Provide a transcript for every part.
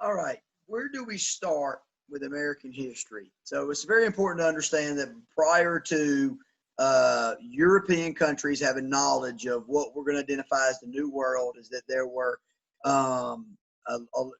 All right, where do we start with American history? So it's very important to understand that prior to European countries having knowledge of what we're going to identify as the New World, is that there were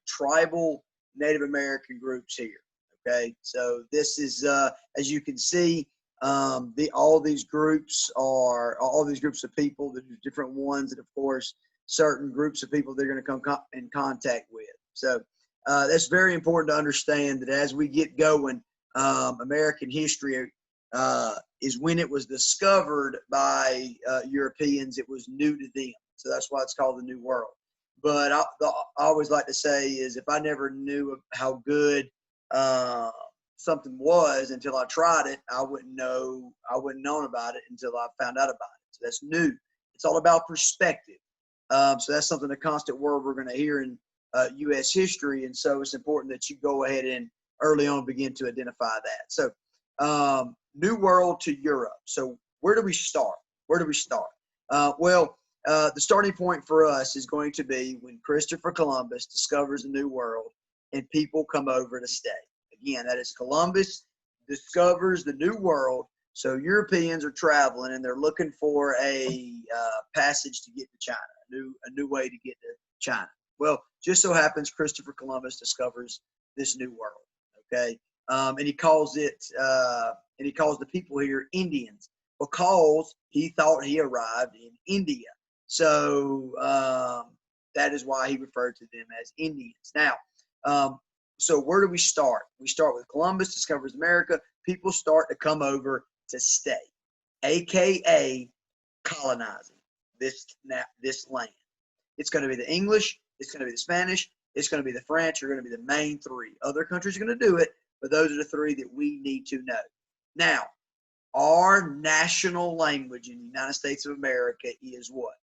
tribal Native American groups here. Okay, so this is as you can see, all these groups are all these groups of people. There's different ones, and of course, certain groups of people they're going to come in contact with. So that's very important to understand that as we get going, American history is when it was discovered by Europeans, it was new to them. So that's why it's called the New World. But I always like to say is if I never knew how good uh, something was until I tried it, I wouldn't known about it until I found out about it. So that's new. It's all about perspective. So that's something, a constant word we're going to hear in U.S. history, and so it's important that you go ahead and early on begin to identify that. So, New World to Europe. So, where do we start? Where do we start? The starting point for us is going to be when Christopher Columbus discovers the New World and people come over to stay. Again, that is Columbus discovers the New World. So Europeans are traveling and they're looking for a passage to get to China, a new way to get to China. Well, just so happens Christopher Columbus discovers this new world. Okay, and he calls and he calls the people here Indians because he thought he arrived in India. So that is why he referred to them as Indians. Now, um, so where do we start? We start with Columbus discovers America. People start to come over to stay, aka colonizing this land. It's going to be the English, it's going to be the Spanish, it's going to be the French, are going to be the main three. Other countries are going to do it, but those are the three that we need to know. Now, our national language in the United States of America is what?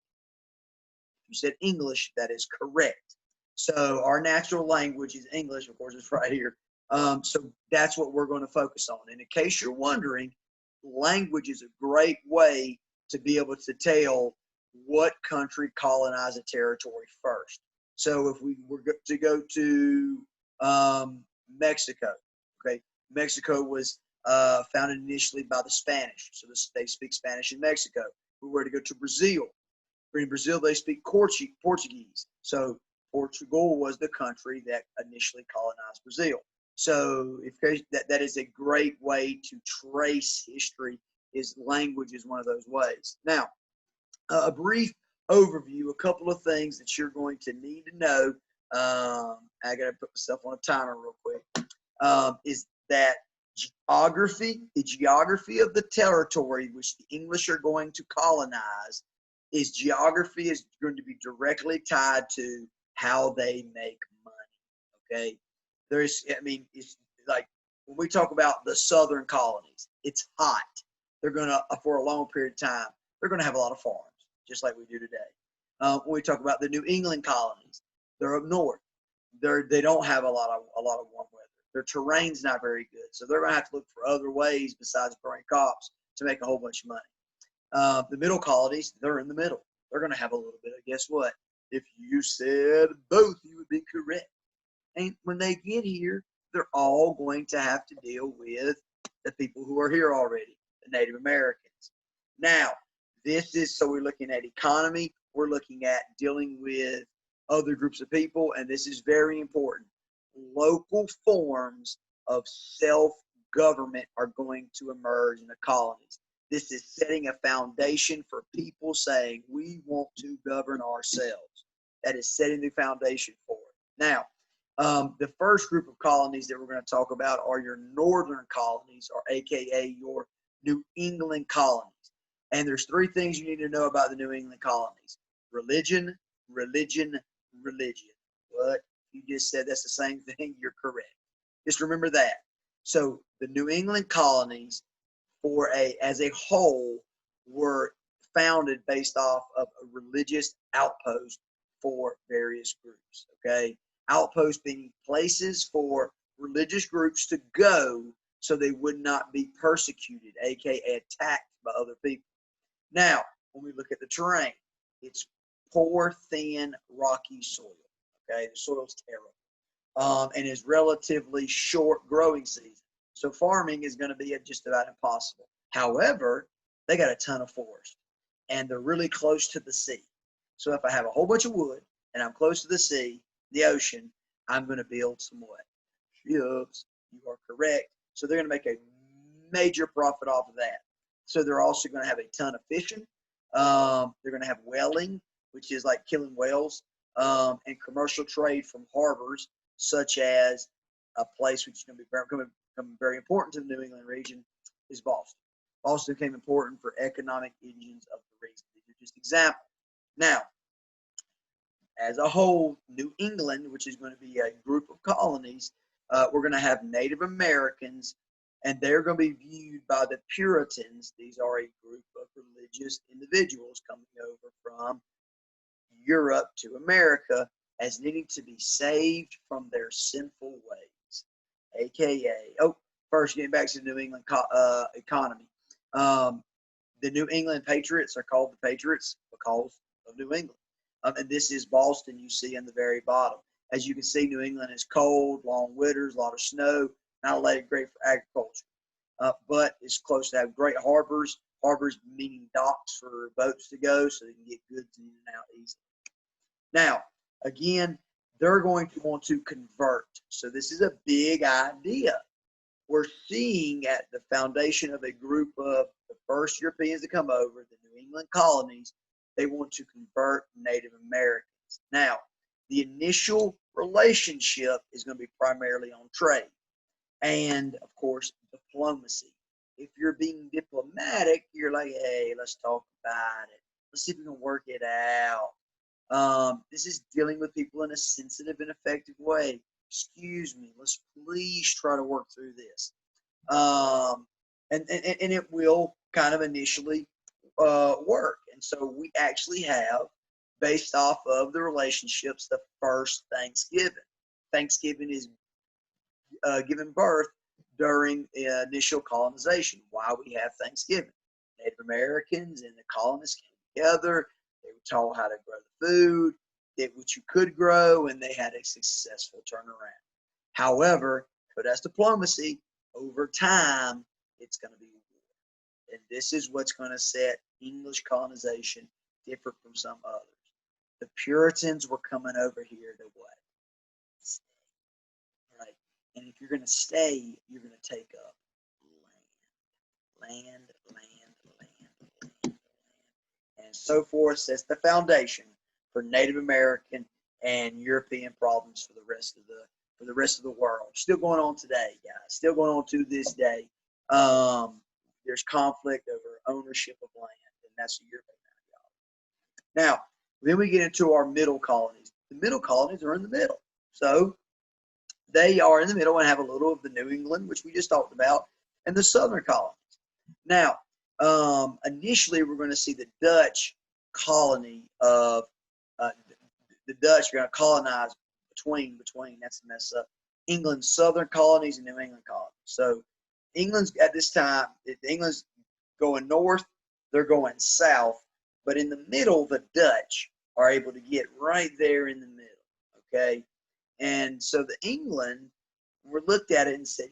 You said English, that is correct. So our natural language is English, of course, it's right here. So that's what we're going to focus on. And in case you're wondering, language is a great way to be able to tell what country colonized a territory first. So if we were to go to Mexico, okay, Mexico was founded initially by the Spanish, so they speak Spanish in Mexico. We were to go to Brazil. In Brazil, they speak Portuguese. So Portugal was the country that initially colonized Brazil. So if that is a great way to trace history. Is language is one of those ways. Now, a brief overview, a couple of things that you're going to need to know. I got to put myself on a timer real quick. Is that the geography of the territory which the English are going to colonize, is geography is going to be directly tied to how they make money. Okay, it's like when we talk about the southern colonies, it's hot. They're gonna for a long period of time. They're gonna have a lot of farms, just like we do today. When we talk about the New England colonies, they're up north. They don't have a lot of warm weather. Their terrain's not very good, so they're gonna have to look for other ways besides growing crops to make a whole bunch of money. The middle colonies, they're in the middle. They're going to have a little bit of, guess what? If you said both, you would be correct. And when they get here, they're all going to have to deal with the people who are here already, the Native Americans. Now, so we're looking at economy, we're looking at dealing with other groups of people, and this is very important. Local forms of self government are going to emerge in the colonies. This is setting a foundation for people saying, we want to govern ourselves. That is setting the foundation for it. Now, the first group of colonies that we're going to talk about are your northern colonies, or AKA your New England colonies. And there's three things you need to know about the New England colonies: religion, religion, religion. What? You just said that's the same thing. You're correct. Just remember that. So the New England colonies as a whole were founded based off of a religious outpost for various groups. Okay, outposts being places for religious groups to go so they would not be persecuted, aka attacked by other people. Now, when we look at the terrain, it's poor, thin, rocky soil. Okay, the soil's terrible. and is relatively short growing season. So farming is going to be just about impossible. However, they got a ton of forest, and they're really close to the sea. So if I have a whole bunch of wood and I'm close to the sea, the ocean, I'm going to build some what? Ships. You are correct. So they're going to make a major profit off of that. So they're also going to have a ton of fishing. They're going to have whaling, which is like killing whales, and commercial trade from harbors, such as a place which is going to become very important to the New England region is Boston. Boston became important for economic engines of the region. These are just examples. Now, as a whole, New England, which is going to be a group of colonies, we're going to have Native Americans, and they're going to be viewed by the Puritans. These are a group of religious individuals coming over from Europe to America as needing to be saved from their sinful ways, aka, first getting back to the New England economy. The New England Patriots are called the Patriots because of New England. And this is Boston, you see in the very bottom. As you can see, New England is cold, long winters, a lot of snow, not a lot great for agriculture. But it's close to have great harbors, harbors meaning docks for boats to go so they can get goods in and out easily. Now, again, they're going to want to convert. So this is a big idea. We're seeing at the foundation of a group of the first Europeans to come over, the New England colonies, they want to convert Native Americans. Now, the initial relationship is going to be primarily on trade and, of course, diplomacy. If you're being diplomatic, you're like, hey, let's talk about it. Let's see if we can work it out. This is dealing with people in a sensitive and effective way. Excuse me, let's please try to work through this. And it will kind of initially work. And so we actually have, based off of the relationships, the first Thanksgiving. Thanksgiving is given birth during initial colonization. Why we have Thanksgiving. Native Americans and the colonists came together. They were taught how to grow the food, which you could grow, and they had a successful turnaround. However, so that's diplomacy. Over time, it's going to be war. And this is what's going to set English colonization different from some others. The Puritans were coming over here to what? Stay. Right? And if you're going to stay, you're going to take up land, land, land, land, land, and so forth. Sets the foundation for Native American and European problems for the rest of the world. Still going on today, guys. Still going on to this day. There's conflict over ownership of land, and that's a European ideology. Now, then we get into our middle colonies. The middle colonies are in the middle. So they are in the middle and have a little of the New England, which we just talked about, and the southern colonies. Now, initially, we're going to see the Dutch colony of the Dutch are going to colonize between, that's the mess up, England's southern colonies and New England colonies. So England's at this time, England's going north, they're going south, but in the middle, the Dutch are able to get right there in the middle, okay? And so the England looked at it and said,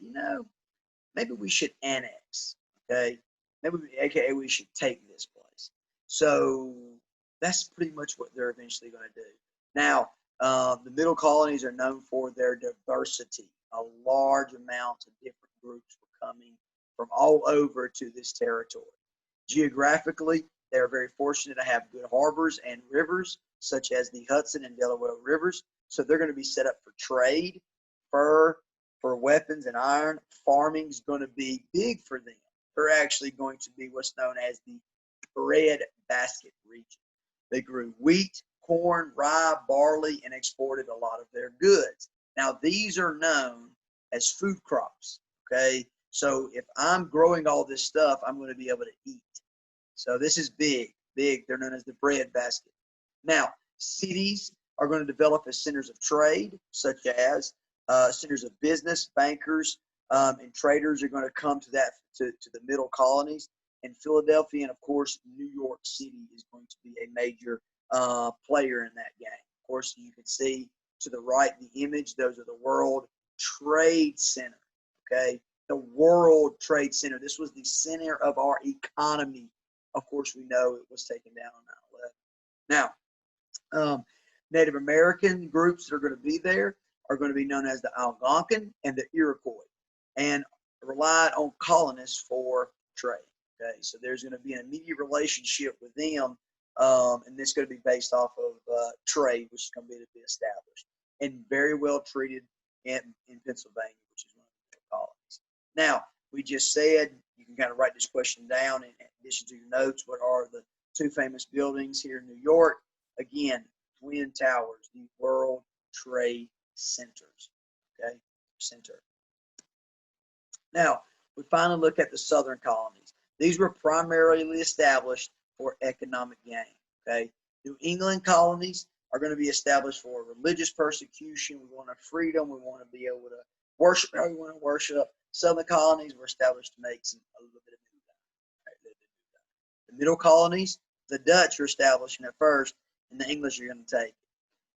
maybe we should annex, okay? Maybe, AKA, we should take this place. So that's pretty much what they're eventually going to do. Now, the middle colonies are known for their diversity. A large amount of different groups were coming from all over to this territory. Geographically, they are very fortunate to have good harbors and rivers, such as the Hudson and Delaware rivers. So they're going to be set up for trade, fur, for weapons and iron. Farming is going to be big for them. They're actually going to be what's known as the breadbasket region. They grew wheat, corn, rye, barley, and exported a lot of their goods. Now, these are known as food crops, okay? So if I'm growing all this stuff, I'm going to be able to eat. So this is big, big. They're known as the breadbasket. Now, cities are going to develop as centers of trade, such as centers of business, bankers, and traders are going to come to the middle colonies. And Philadelphia and, of course, New York City is going to be a major player in that game. Of course, you can see to the right, the image, those are the World Trade Center. Okay, the World Trade Center. This was the center of our economy. Of course, we know it was taken down on 9/11. Now, Native American groups that are going to be there are going to be known as the Algonquin and the Iroquois, and relied on colonists for trade. Okay, so there's going to be an immediate relationship with them, and this is going to be based off of trade, which is going to be established and very well treated in Pennsylvania, which is one of the colonies. Now, we just said you can kind of write this question down in addition to your notes. What are the two famous buildings here in New York? Again, Twin Towers, the World Trade Centers. Okay, center. Now, we finally look at the southern colonies. These were primarily established for economic gain. Okay, New England colonies are going to be established for religious persecution. We want our freedom. We want to be able to worship how we want to worship. Southern colonies were established to make a little bit of new dime. Right? The middle colonies, the Dutch were establishing at first, and the English are going to take it.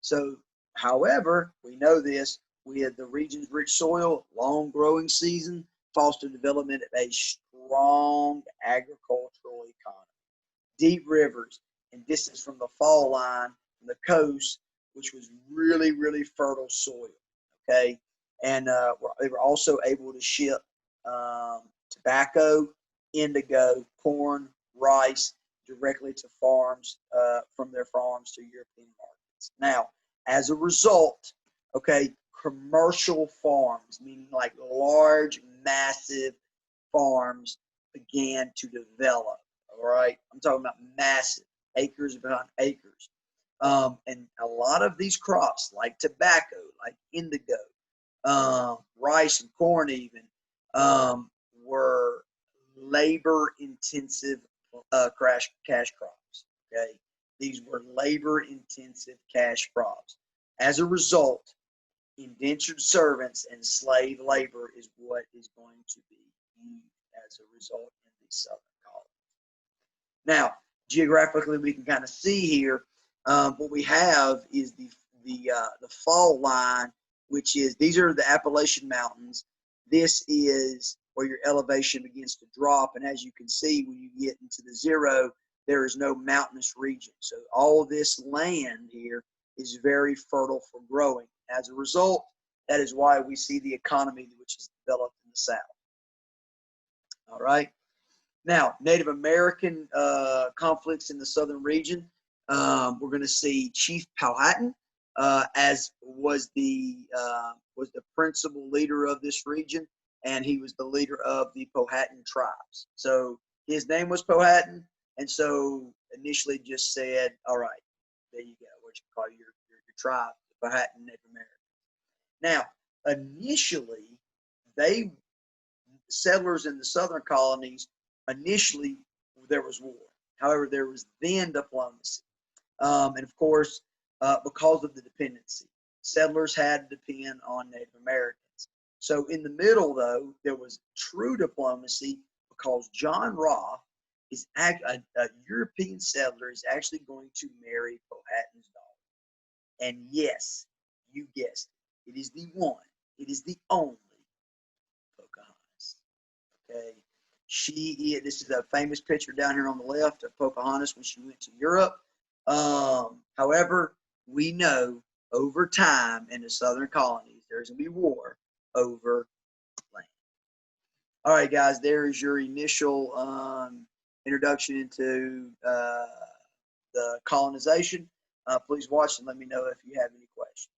So, however, we know this, we had the region's rich soil, long growing season, foster development of a strong agricultural economy. Deep rivers and distance from the fall line from the coast, which was really, really fertile soil. Okay, and they were also able to ship tobacco, indigo, corn, rice directly to farms from their farms to European markets. Now, as a result, okay, commercial farms, meaning like large, massive farms, began to develop. All right, I'm talking about massive, acres upon acres. And a lot of these crops, like tobacco, like indigo, rice and corn, even, were labor-intensive cash crops. Okay, these were labor-intensive cash crops. As a result, indentured servants and slave labor is what is going to be used as a result in these southern colonies. Now, geographically, we can kind of see here what we have is the fall line, which is these are the Appalachian Mountains. This is where your elevation begins to drop, and as you can see, when you get into the zero, there is no mountainous region. So all this land here is very fertile for growing. As a result, that is why we see the economy which is developed in the South. All right. Now, Native American conflicts in the southern region. We're going to see Chief Powhatan as was the principal leader of this region, and he was the leader of the Powhatan tribes. So his name was Powhatan, and so initially just said, "All right, there you go. What you call your tribe, the Powhatan Native Americans." Now, initially, settlers in the southern colonies. Initially, there was war. However, there was then diplomacy. And of course, because of the dependency, settlers had to depend on Native Americans. So in the middle, though, there was true diplomacy because John Roth is a European settler is actually going to marry Powhatan's daughter. And yes, you guessed it. It is the one. It is the only Pocahontas. Okay. This is a famous picture down here on the left of Pocahontas when she went to Europe. However, we know over time in the southern colonies, there's going to be war over land. All right, guys, there is your initial introduction into the colonization. Please watch and let me know if you have any questions.